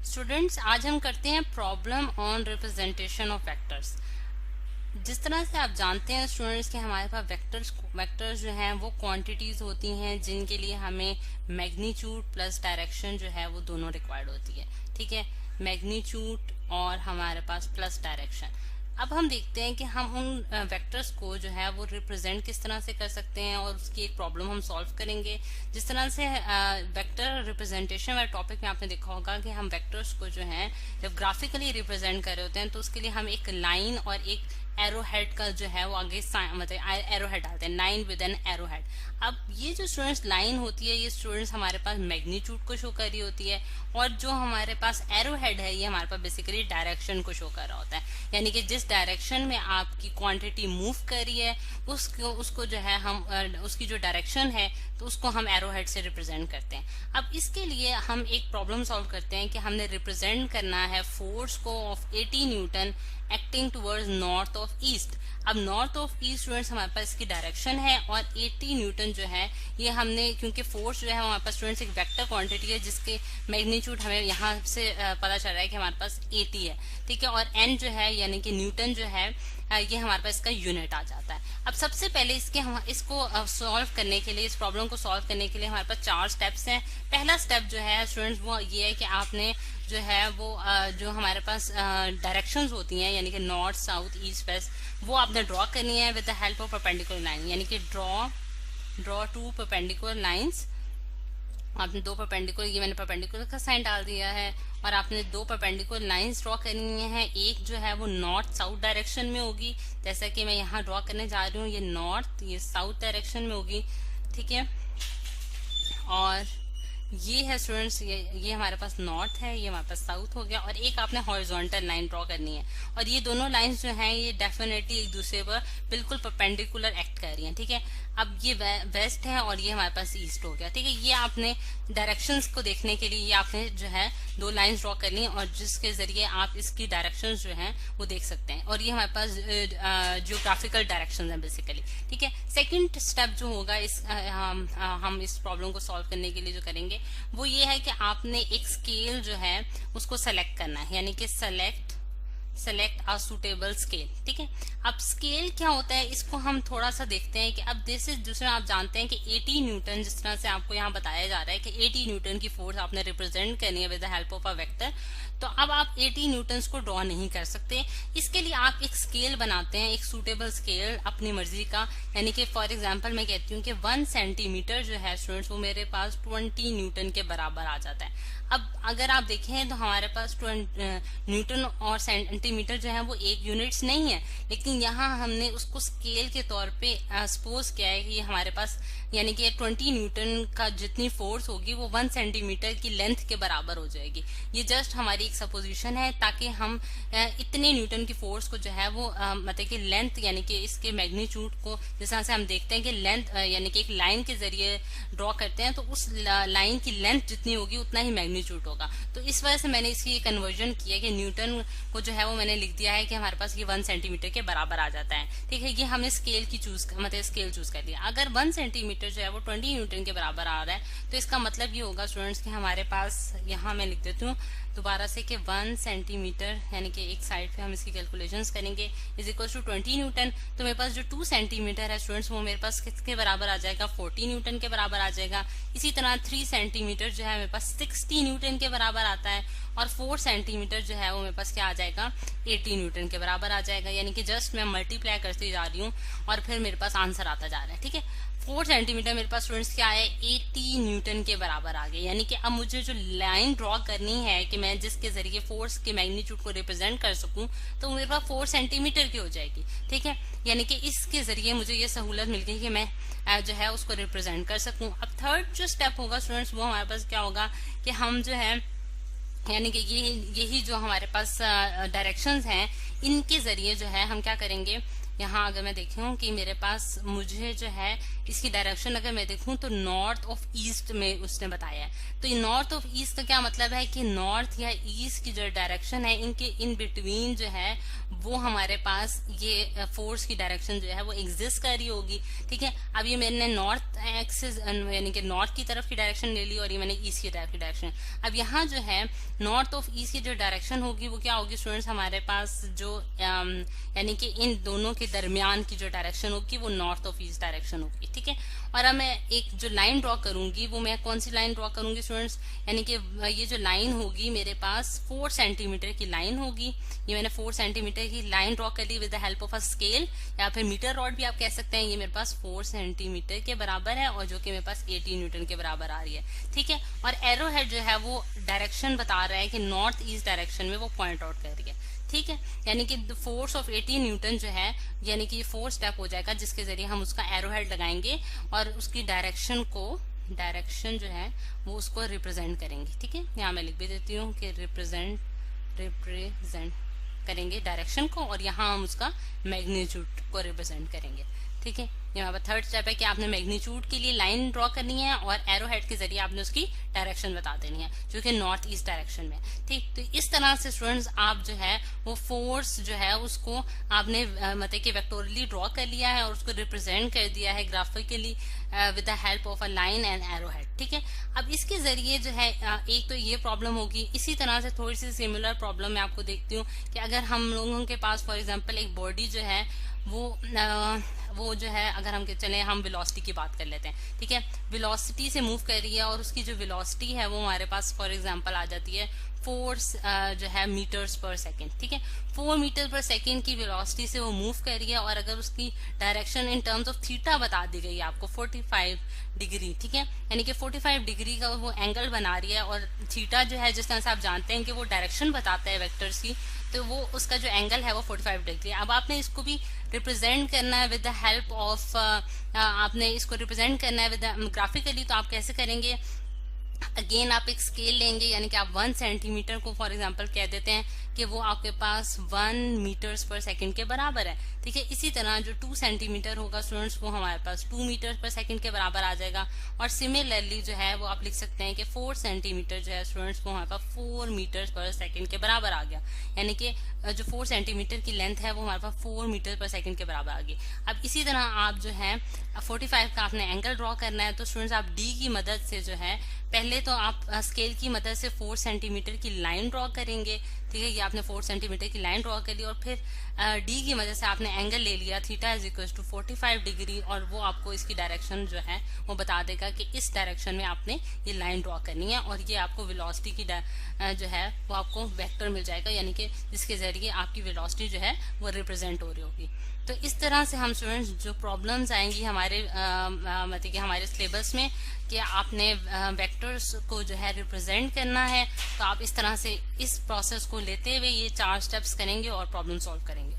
Students, आज हम करते हैं problem on representation of vectors. जिस तरह से आप जानते हैं स्टूडेंट्स कि हमारे पास वेक्टर्स जो हैं वो क्वांटिटीज होती हैं जिनके लिए हमें मैग्नीट्यूड प्लस डायरेक्शन जो है वो दोनों रिक्वायर्ड होती है। ठीक है, मैग्नीट्यूड और हमारे पास प्लस डायरेक्शन। अब हम देखते हैं कि हम उन वेक्टर्स को जो है वो रिप्रेजेंट किस तरह से कर सकते हैं और उसकी एक प्रॉब्लम हम सॉल्व करेंगे। जिस तरह से वेक्टर रिप्रेजेंटेशन वाले टॉपिक में आपने देखा होगा कि हम वेक्टर्स को जो है जब ग्राफिकली रिप्रेजेंट कर रहे होते हैं तो उसके लिए हम एक लाइन और एक एरो हेड का जो है वो आगे मतलब एरो हेड डालते हैं, line with an arrow head. अब ये जो स्टूडेंट्स लाइन होती है ये स्टूडेंट्स हमारे पास मैग्नीट्यूड को शो कर रही होती है और जो हमारे पास एरो हेड है ये हमारे पास बेसिकली डायरेक्शन को शो कर रहा होता है, यानी कि जिस डायरेक्शन में आपकी क्वांटिटी मूव कर रही है उसको जो है हम उसकी जो डायरेक्शन है तो उसको हम एरो हेड से रिप्रेजेंट करते हैं। अब इसके लिए हम एक प्रॉब्लम सॉल्व करते हैं कि हमने रिप्रेजेंट करना है फोर्स को of 80 Newton acting towards north of east. अब नॉर्थ ऑफ ईस्ट स्टूडेंट्स हमारे पास इसकी डायरेक्शन है और 80 न्यूटन जो है ये हमने, क्योंकि फोर्स जो है हमारे पास स्टूडेंट्स एक वेक्टर क्वांटिटी है जिसके मैग्नीट्यूड हमें यहाँ से पता चल रहा है कि हमारे पास 80 है। ठीक है, और एन जो है यानी कि न्यूटन जो है ये हमारे पास इसका यूनिट आ जाता है। अब सबसे पहले इसको सॉल्व करने के लिए, इस प्रॉब्लम को सॉल्व करने के लिए हमारे पास 4 स्टेप्स हैं। पहला स्टेप जो है स्टूडेंट्स वो ये है कि आपने जो है वो जो हमारे पास डायरेक्शंस होती हैं यानी कि नॉर्थ साउथ ईस्ट वेस्ट वो आपने ड्रॉ करनी है with the help of perpendicular line, यानी कि ड्रॉ 2 परपेंडिकुलर लाइंस। आपने 2 परपेंडिकुलर, ये मैंने परपेंडिकुलर का साइन डाल दिया है और आपने 2 परपेंडिकुलर लाइंस ड्रॉ करनी है। एक जो है वो नॉर्थ साउथ डायरेक्शन में होगी, जैसा कि मैं यहाँ ड्रॉ करने जा रही हूँ, ये नॉर्थ ये साउथ डायरेक्शन में होगी। ठीक है, और ये है स्टूडेंट्स ये हमारे पास नॉर्थ है, ये हमारे पास साउथ हो गया। और एक आपने हॉरिजॉन्टल लाइन ड्रॉ करनी है और ये दोनों लाइंस जो हैं ये डेफिनेटली एक दूसरे पर बिल्कुल परपेंडिकुलर एक्ट कर रही हैं। ठीक है, अब ये वेस्ट है और ये हमारे पास ईस्ट हो गया। ठीक है, ये आपने डायरेक्शंस को देखने के लिए ये आपने जो है 2 लाइंस ड्रॉ करनी है और जिसके जरिए आप इसकी डायरेक्शंस जो हैं वो देख सकते हैं और ये हमारे पास जियोग्राफिकल डायरेक्शंस हैं बेसिकली। ठीक है, सेकंड स्टेप जो होगा हम इस प्रॉब्लम को सॉल्व करने के लिए जो करेंगे वो ये है कि आपने एक स्केल जो है उसको सेलेक्ट करना है, यानी कि सेलेक्ट अ सुटेबल स्केल। ठीक है, अब स्केल क्या होता है इसको हम थोड़ा सा देखते हैं कि अब दूसरा आप जानते हैं कि 80 न्यूटन, जिस तरह से आपको यहाँ बताया जा रहा है कि 80 न्यूटन की फोर्स आपने रिप्रेजेंट करनी है with the help of a vector. तो अब आप 80 न्यूटन्स को ड्रॉ नहीं कर सकते, इसके लिए आप एक स्केल बनाते हैं, एक सूटेबल स्केल अपनी मर्जी का। यानी कि फॉर एग्जांपल मैं कहती हूँ कि 1 सेंटीमीटर जो है स्टूडेंट्स वो मेरे पास 20 न्यूटन के बराबर आ जाता है। अब अगर आप देखें तो हमारे पास न्यूटन और सेंटीमीटर जो है वो एक यूनिट्स नहीं है, लेकिन यहाँ हमने उसको स्केल के तौर पे सपोज किया है कि हमारे पास यानी कि 20 न्यूटन का जितनी फोर्स होगी वो 1 सेंटीमीटर की लेंथ के बराबर हो जाएगी। ये जस्ट हमारी एक सपोजिशन है ताकि हम इतने न्यूटन की फोर्स को जो है वो मतलब कि लेंथ यानी कि इसके मैग्नीट्यूड को, जिस तरह से हम देखते हैं कि लेंथ यानी कि एक लाइन के जरिए ड्रॉ करते हैं तो उस लाइन की लेंथ जितनी होगी उतना ही मैग्नीट्यूड होगा। तो इस वजह से मैंने इसकी कन्वर्जन किया कि न्यूटन को जो है वो मैंने लिख दिया है कि हमारे पास ये 1 सेंटीमीटर के बराबर आ जाता है। ठीक है, ये हमने स्केल चूज कर लिया। अगर 1 सेंटीमीटर जो है वो 20 न्यूटन के बराबर आ रहा है तो इसका मतलब ये होगा स्टूडेंट्स कि हमारे पास, यहाँ मैं लिख देती हूँ दोबारा से कि 1 सेंटीमीटर यानी कि एक साइड पे हम इसकी कैलकुलेशंस करेंगे इज इक्वल टू 20 न्यूटन। तो मेरे पास जो 2 सेंटीमीटर है स्टूडेंट्स वो मेरे पास किसके बराबर आ जाएगा, 40 न्यूटन के बराबर आ जाएगा। इसी तरह 3 सेंटीमीटर जो है मेरे पास 60 न्यूटन के बराबर आता है और 4 सेंटीमीटर जो है वो मेरे पास क्या आ जाएगा, 80 न्यूटन के बराबर आ जाएगा। यानी कि जस्ट मैं मल्टीप्लाई करती जा रही हूँ और फिर मेरे पास आंसर आता जा रहा है। ठीक है, 4 सेंटीमीटर मेरे पास स्टूडेंट्स क्या है, 80 न्यूटन के बराबर आ गए। यानी कि अब मुझे जो लाइन ड्रॉ करनी है कि मैं जिसके जरिए फोर्स के मैग्नीट्यूड को रिप्रेजेंट कर सकूं तो मेरे पास 4 सेंटीमीटर की हो जाएगी। ठीक है, यानी कि इसके जरिए मुझे ये सहूलत मिल गई कि मैं जो है उसको रिप्रेजेंट कर सकूं। अब थर्ड जो स्टेप होगा स्टूडेंट्स वो हमारे पास क्या होगा कि हम जो है यानी कि यही जो हमारे पास डायरेक्शंस हैं इनके जरिए जो है हम क्या करेंगे यहाँ अगर मैं देखूं कि मेरे पास मुझे जो है इसकी डायरेक्शन अगर मैं देखूं तो नॉर्थ ऑफ ईस्ट में उसने बताया है। तो ये नॉर्थ ऑफ ईस्ट का क्या मतलब है कि नॉर्थ या ईस्ट की जो डायरेक्शन है इनके इन बिटवीन जो है वो हमारे पास ये फोर्स की डायरेक्शन जो है वो एग्जिस्ट कर रही होगी। ठीक है, अब ये मैंने नॉर्थ एक्सिस यानी कि नॉर्थ की तरफ की डायरेक्शन ले ली और ये मैंने ईस्ट की तरफ की डायरेक्शन। अब यहाँ जो है नॉर्थ ऑफ ईस्ट की जो डायरेक्शन होगी वो क्या होगी स्टूडेंट्स, हमारे पास जो यानी कि इन दोनों के दरमियान की जो डायरेक्शन होगी वो नॉर्थ ऑफ ईस्ट डायरेक्शन होगी। ठीक है, और अब मैं एक जो लाइन ड्रॉ करूंगी वो मैं कौन सी लाइन ड्रॉ करूंगी स्टूडेंट्स, यानी कि ये जो लाइन होगी मेरे पास 4 सेंटीमीटर की लाइन होगी। ये मैंने 4 सेंटीमीटर की लाइन ड्रॉ कर ली with the help of a scale या फिर मीटर रॉड भी आप कह सकते हैं। ये मेरे पास 4 सेंटीमीटर के बराबर है और जो कि मेरे पास 80 न्यूटन के बराबर आ रही है। ठीक है, और एरो हेड जो है वो डायरेक्शन बता रहा है कि नॉर्थ ईस्ट डायरेक्शन में वो पॉइंट आउट कर रही है। ठीक है, यानी कि फोर्स ऑफ 80 न्यूटन जो है यानी कि ये 4 स्टेप हो जाएगा जिसके जरिए हम उसका एरो हेड लगाएंगे और उसकी डायरेक्शन जो है वो उसको रिप्रेजेंट करेंगे। ठीक है, यहाँ मैं लिख भी देती हूँ कि रिप्रेजेंट करेंगे डायरेक्शन को और यहाँ हम उसका मैग्नीट्यूड को रिप्रेजेंट करेंगे। ठीक है, यहाँ पर थर्ड स्टेप है कि आपने मैग्नीट्यूड के लिए लाइन ड्रॉ करनी है और एरो हेड के जरिए आपने उसकी डायरेक्शन बता देनी है जो कि नॉर्थ ईस्ट डायरेक्शन में। ठीक, तो इस तरह से स्टूडेंट्स आप जो है वो फोर्स जो है उसको आपने मतलब कि वेक्टोरियली ड्रॉ कर लिया है और उसको रिप्रेजेंट कर दिया है graphically with the help of a line and arrow head. ठीक है, अब इसके जरिए जो है एक तो ये प्रॉब्लम होगी। इसी तरह से थोड़ी सी सिमिलर प्रॉब्लम मैं आपको देखती हूँ कि अगर हम लोगों के पास फॉर एग्जाम्पल एक बॉडी जो है वो जो है अगर हम चले हम वेलोसिटी की बात कर लेते हैं। ठीक है, वेलोसिटी से मूव कर रही है और उसकी जो वेलोसिटी है वो हमारे पास फॉर एग्जांपल आ जाती है 4 जो है मीटर्स पर सेकंड। ठीक है, 4 मीटर पर सेकंड की वेलोसिटी से वो मूव कर रही है और अगर उसकी direction in terms of theta बता दी गई है आपको 45 डिग्री। ठीक है, यानी कि 45 डिग्री का वो एंगल बना रही है और थीटा जो है जिस तरह से आप जानते हैं कि वो डायरेक्शन बताता है वेक्टर्स की, तो वो उसका जो एंगल है वो 45 डिग्री। अब आपने इसको भी रिप्रेजेंट करना है विद द हेल्प ऑफ आपने इसको रिप्रेजेंट करना है विद ग्राफिकली। तो आप कैसे करेंगे, अगेन आप एक स्केल लेंगे यानी कि आप 1 सेंटीमीटर को फॉर एग्जांपल कह देते हैं कि वो आपके पास 1 मीटर्स पर सेकंड के बराबर है। ठीक है, इसी तरह जो 2 सेंटीमीटर होगा स्टूडेंट्स वो हमारे पास 2 मीटर पर सेकंड के बराबर आ जाएगा। और सिमिलरली जो है वो आप लिख सकते हैं कि 4 सेंटीमीटर जो है स्टूडेंट्स वो हमारे पास 4 मीटर पर सेकंड के बराबर आ गया, यानी कि जो 4 सेंटीमीटर की लेंथ है वो हमारे पास 4 मीटर पर सेकंड के बराबर आ गई। अब इसी तरह आप जो है 45 का आपने एंगल ड्रॉ करना है। तो स्टूडेंट्स आप डी की मदद से जो है पहले तो आप स्केल की मदद से 4 सेंटीमीटर की लाइन ड्रॉ करेंगे। ठीक है, ये आपने 4 सेंटीमीटर की लाइन ड्रॉ कर ली और फिर डी की मदद से आपने एंगल ले लिया theta is equal to 45 degree और वो आपको इसकी डायरेक्शन जो है वो बता देगा कि इस डायरेक्शन में आपने ये लाइन ड्रॉ करनी है और ये आपको वेलोसिटी की जो है वो आपको वेक्टर मिल जाएगा, यानी कि जिसके जरिए आपकी वेलोसिटी जो है वो रिप्रेजेंट हो रही होगी। तो इस तरह से हम स्टूडेंट्स जो प्रॉब्लम्स आएंगी हमारे मतलब कि हमारे सिलेबस में कि आपने वेक्टर्स को जो है रिप्रेजेंट करना है, तो आप इस तरह से इस प्रोसेस को लेते हुए ये 4 स्टेप्स करेंगे और प्रॉब्लम सॉल्व करेंगे।